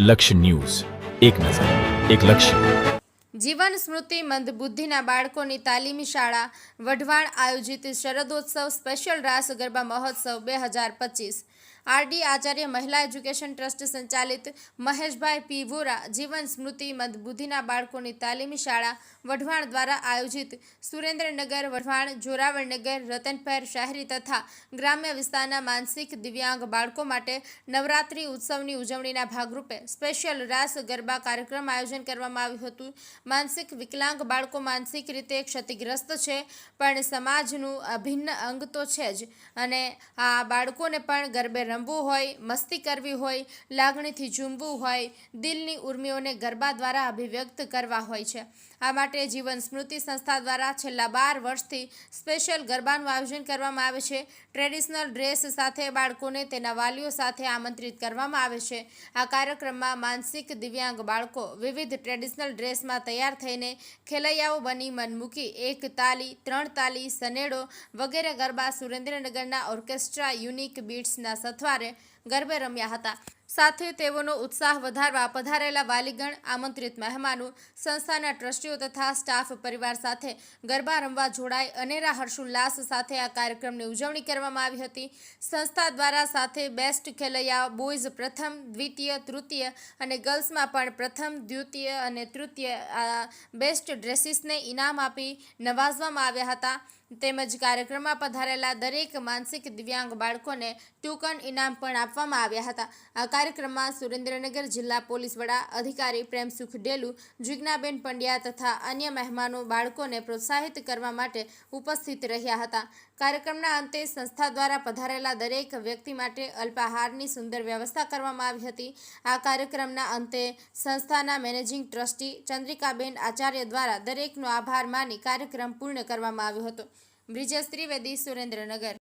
લક્ષ્ય ન્યૂઝ, એક નજર, એક લક્ષ્ય. જીવન સ્મૃતિ મંદબુદ્ધિના બાળકોની તાલીમી શાળા વઢવાણ આયોજિત શરદોત્સવ સ્પેશિયલ રાસ ગરબા મહોત્સવ 2025. આરડી આચાર્ય મહિલા એજ્યુકેશન ટ્રસ્ટ સંચાલિત મહેશભાઈ પી વોરા જીવન સ્મૃતિ મંદબુદ્ધિના બાળકોની તાલીમી શાળા વઢવાણ દ્વારા આયોજિત સુરેન્દ્રનગર, વઢવાણ, જોરાવરનગર, રતનપર શહેરી તથા ગ્રામ્ય વિસ્તારના માનસિક દિવ્યાંગ બાળકો માટે નવરાત્રિ ઉત્સવની ઉજવણીના ભાગરૂપે સ્પેશિયલ રાસ ગરબા કાર્યક્રમ આયોજન કરવામાં આવ્યું હતું. માનસિક વિકલાંગ બાળકો માનસિક રીતે ક્ષતિગ્રસ્ત છે, પણ સમાજનું અભિન્ન અંગ તો છે જ, અને આ બાળકોને પણ ગરબે રમવું હોય, મસ્તી કરવી હોય, લાગણીથી ઝૂમવું હોય, દિલની ઉર્મિઓને ગરબા દ્વારા અભિવ્યક્ત કરવા હોય છે. આ માટે જીવન સ્મૃતિ સંસ્થા દ્વારા છેલ્લા 12 વર્ષથી સ્પેશિયલ ગરબાનું આયોજન કરવામાં આવે છે. ટ્રેડિશનલ ડ્રેસ સાથે બાળકોને તેના વાલીઓ સાથે આમંત્રિત કરવામાં આવે છે. આ કાર્યક્રમમાં માનસિક દિવ્યાંગ બાળકો વિવિધ ટ્રેડિશનલ ડ્રેસમાં તૈયાર થઈને ખેલૈયાઓ બની મન મૂકી એક તાલી, 3 તાલી, સનેડો વગેરે ગરબા સુરેન્દ્રનગરના ઓર્કેસ્ટ્રા યુનિક બીટ્સના સથવારે ગરબે રમ્યા હતા. સાથે તેઓનો ઉત્સાહ વધારવા પધારેલા વાલીગણ, આમંત્રિત મહેમાનો, સંસ્થાના ટ્રસ્ટીઓ તથા સ્ટાફ પરિવાર સાથે ગરબા રમવા જોડાઈ અનેરા હર્ષોલ્લાસ સાથે આ કાર્યક્રમની ઉજવણી કરવામાં આવી હતી. સંસ્થા દ્વારા સાથે બેસ્ટ ખેલૈયા બોયઝ પ્રથમ, દ્વિતીય, તૃતીય અને ગર્લ્સમાં પણ પ્રથમ, દ્વિતીય અને તૃતીય બેસ્ટ ડ્રેસીસને ઇનામ આપી નવાજવામાં આવ્યા હતા. તેમજ કાર્યક્રમમાં પધારેલા દરેક માનસિક દિવ્યાંગ બાળકોને ટોકન ઇનામ પણ આપવામાં આવ્યા હતા. આ કાર્યક્રમમાં સુરેન્દ્રનગર જિલ્લા પોલીસ વડા અધિકારી પ્રેમસુખ ડેલુ, જિજ્ઞાબેન પંડ્યા તથા અન્ય મહેમાનો બાળકોને પ્રોત્સાહિત કરવા માટે ઉપસ્થિત રહ્યા હતા. કાર્યક્રમના અંતે સંસ્થા દ્વારા પધારેલા દરેક વ્યક્તિ માટે અલ્પાહારની સુંદર વ્યવસ્થા કરવામાં આવી હતી. આ કાર્યક્રમના અંતે સંસ્થાના મેનેજિંગ ટ્રસ્ટી ચંદ્રિકાબેન આચાર્ય દ્વારા દરેકનો આભાર માની કાર્યક્રમ પૂર્ણ કરવામાં આવ્યો હતો. બ્રિજેશ ત્રિવેદી, સુરેન્દ્રનગર.